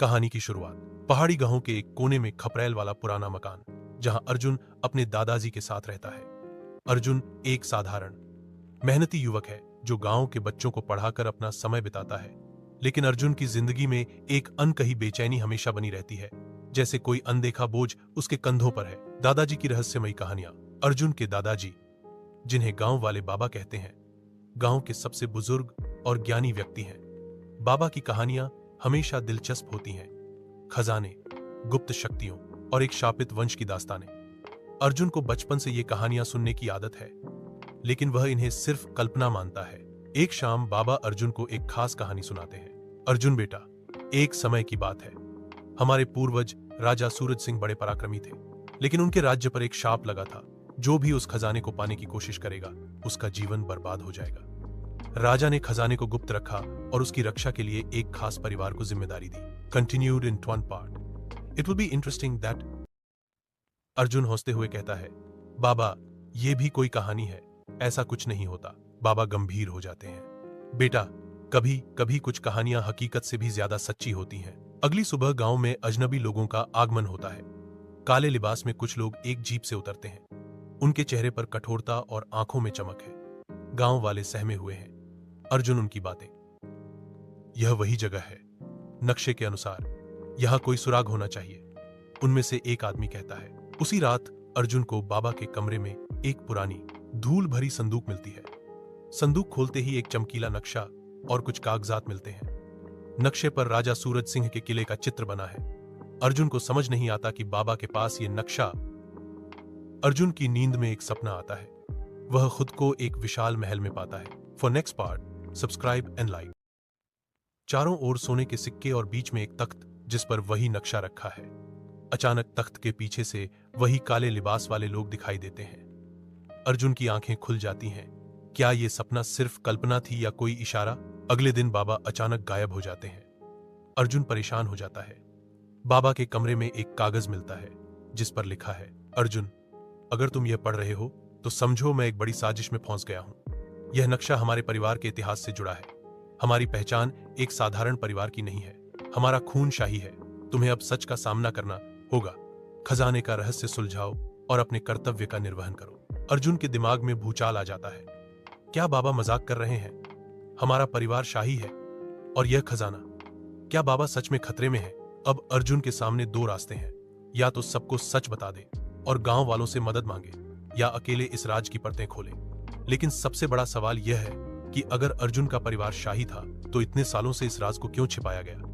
कहानी की शुरुआत पहाड़ी गांव के एक कोने में खपरेल वाला पुराना मकान, जहां अर्जुन अपने दादाजी के साथ रहता है। अर्जुन एक साधारण मेहनती युवक है जो गांव के बच्चों को पढ़ाकर अपना समय बिताता है। लेकिन अर्जुन की जिंदगी में एक अनकही बेचैनी हमेशा बनी रहती है, जैसे कोई अनदेखा बोझ उसके कंधों पर है। दादाजी की रहस्यमयी कहानियां। अर्जुन के दादाजी, जिन्हें गांव वाले बाबा कहते हैं, गांव के सबसे बुजुर्ग और ज्ञानी व्यक्ति हैं। बाबा की कहानियां हमेशा दिलचस्प होती हैं। खजाने, गुप्त शक्तियों और एक शापित वंश की दास्तानें। अर्जुन को बचपन से ये कहानियां सुनने की आदत है, लेकिन वह इन्हें सिर्फ कल्पना मानता है। एक शाम बाबा अर्जुन को एक खास कहानी सुनाते हैं। अर्जुन बेटा, एक समय की बात है। हमारे पूर्वज राजा सूरज सिंह बड़े पराक्रमी थे, लेकिन उनके राज्य पर एक शाप लगा था। जो भी उस खजाने को पाने की कोशिश करेगा, उसका जीवन बर्बाद हो जाएगा। राजा ने खजाने को गुप्त रखा और उसकी रक्षा के लिए एक खास परिवार को जिम्मेदारी दी। Continued in 1 part. It will be interesting that. Arjun हंसते हुए कहता है, बाबा, ये भी कोई कहानी है, ऐसा कुछ नहीं होता। बाबा गंभीर हो जाते हैं। बेटा, कभी कभी कुछ कहानियां हकीकत से भी ज्यादा सच्ची होती हैं। अगली सुबह गांव में अजनबी लोगों का आगमन होता है। काले लिबास में कुछ लोग एक जीप से उतरते हैं। उनके चेहरे पर कठोरता और आंखों में चमक है। गांव वाले सहमे हुए हैं। अर्जुन उनकी बातें, यह वही जगह है, नक्शे के अनुसार यहां कोई सुराग होना चाहिए, उनमें से एक आदमी कहता है। उसी रात अर्जुन को बाबा के कमरे में एक पुरानी धूल भरी संदूक मिलती है। संदूक खोलते ही एक चमकीला नक्शा और कुछ कागजात मिलते हैं। नक्शे पर राजा सूरज सिंह के किले का चित्र बना है। अर्जुन को समझ नहीं आता कि बाबा के पास ये नक्शा। अर्जुन की नींद में एक सपना आता है। वह खुद को एक विशाल महल में पाता है। For next part, subscribe and like. चारों ओर सोने के सिक्के और बीच में एक तख्त जिस पर वही नक्शा रखा है। अचानक तख्त के पीछे से वही काले लिबास वाले लोग दिखाई देते हैं। अर्जुन की आंखें खुल जाती हैं। क्या ये सपना सिर्फ कल्पना थी या कोई इशारा? अगले दिन बाबा अचानक गायब हो जाते हैं। अर्जुन परेशान हो जाता है। बाबा के कमरे में एक कागज मिलता है जिस पर लिखा है, अर्जुन, अगर तुम यह पढ़ रहे हो तो समझो मैं एक बड़ी साजिश में फंस गया हूं। यह नक्शा हमारे परिवार के इतिहास से जुड़ा है। हमारी पहचान एक साधारण परिवार की नहीं है। हमारा खून शाही है। तुम्हें अब सच का सामना करना होगा। खजाने का रहस्य सुलझाओ और अपने कर्तव्य का निर्वहन करो। अर्जुन के दिमाग में भूचाल आ जाता है। क्या बाबा मजाक कर रहे हैं? हमारा परिवार शाही है और यह खजाना, क्या बाबा सच में खतरे में है? अब अर्जुन के सामने 2 रास्ते हैं। या तो सबको सच बता दे और गांव वालों से मदद मांगे, या अकेले इस राज की परतें खोले। लेकिन सबसे बड़ा सवाल यह है कि अगर अर्जुन का परिवार शाही था तो इतने सालों से इस राज को क्यों छिपाया गया?